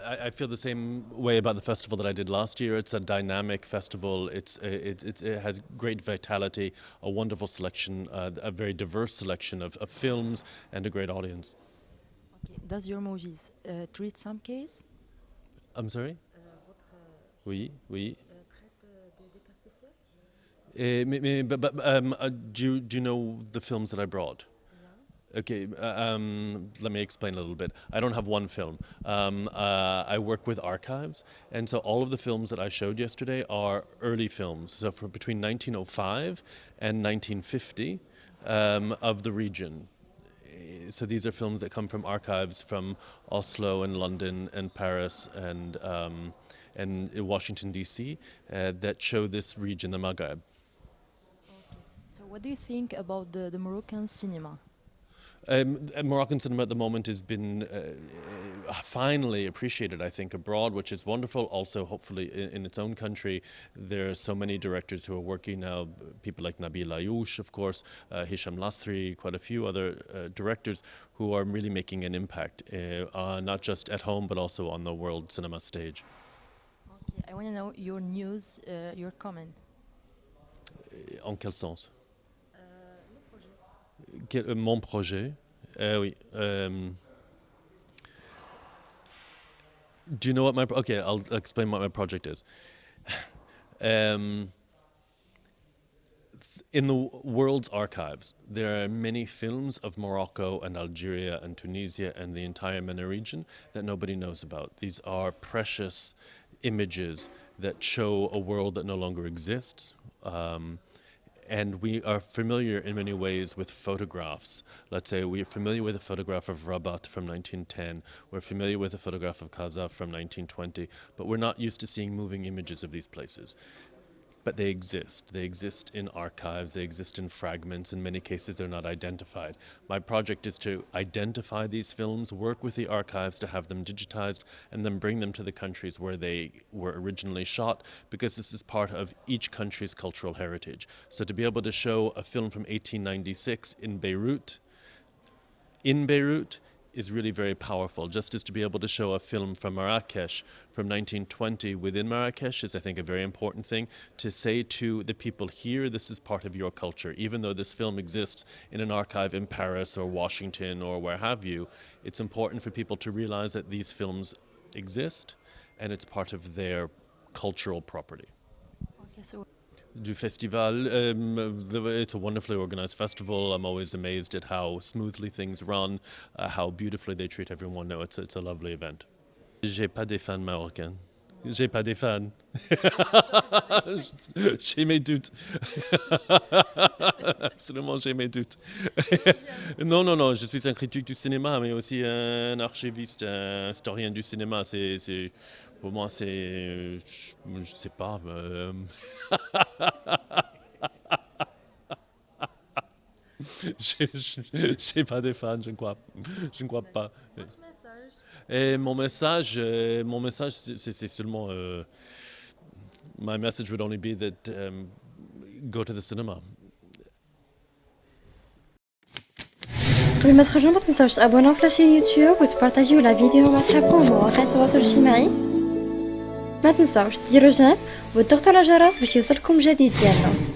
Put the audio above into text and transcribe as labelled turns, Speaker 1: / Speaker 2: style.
Speaker 1: I feel the same way about the festival that I did last year. It's a dynamic festival. It has great vitality, a wonderful selection, a very diverse selection of films, and a great audience.
Speaker 2: Okay. Does your movies treat some case?
Speaker 1: I'm sorry? Oui, oui.
Speaker 2: Traite des cas spéciaux?
Speaker 1: Do you know the films that I brought? Okay, let me explain a little bit. I don't have one film. I work with archives, and so all of the films that I showed yesterday are early films, so from between 1905 and 1950 of the region. So these are films that come from archives from Oslo and London and Paris and Washington D.C. That show this region, the Maghreb.
Speaker 2: Okay. So what do you think about the Moroccan cinema?
Speaker 1: Moroccan cinema at the moment has been finally appreciated, I think, abroad, which is wonderful. Also, hopefully, in its own country, there are so many directors who are working now, people like Nabil Ayouch, of course, Hisham Lasri, quite a few other directors who are really making an impact, not just at home, but also on the world cinema stage.
Speaker 2: Okay, I want to know your news, your comment.
Speaker 1: En quel sens? Mon projet? Oui. Do you know what my... Okay, I'll explain what my project is. In the world's archives, there are many films of Morocco and Algeria and Tunisia and the entire MENA region that nobody knows about. These are precious images that show a world that no longer exists. And we are familiar in many ways with photographs. Let's say we're familiar with a photograph of Rabat from 1910. We're familiar with a photograph of Casa from 1920. But we're not used to seeing moving images of these places. But they exist. They exist in archives. They exist in fragments. In many cases, they're not identified. My project is to identify these films, work with the archives to have them digitized, and then bring them to the countries where they were originally shot, because this is part of each country's cultural heritage. So to be able to show a film from 1896 in Beirut, is really very powerful. Just as to be able to show a film from Marrakesh from 1920 within Marrakesh is, I think, a very important thing. To say to the people here, this is part of your culture. Even though this film exists in an archive in Paris or Washington or where have you, it's important for people to realize that these films exist and it's part of their cultural property.
Speaker 2: Okay, so
Speaker 1: Du festival, it's a wonderfully organized festival. I'm always amazed at how smoothly things run, how beautifully they treat everyone. No, it's a lovely event. J'ai pas des fans marocains. J'ai pas des fans. J'ai mes doutes. Absolument, j'ai mes doutes. Non, je suis un critique du cinéma, mais aussi un archiviste, un historien du cinéma. Pour moi, je sais pas. J'ai pas de fans, je ne crois pas. Et mon message, c'est seulement... my message would only be that go to the cinema.
Speaker 3: قبل ما تخرجوا ما تنساوش تابوناو في لاشين يوتيوب وتبارطاجيو لا فيديو مع صحابكم ومواقع التواصل الاجتماعي. ما تنساوش ديروا جيم وتضغطوا على الجرس باش يوصلكم جديد ديالنا.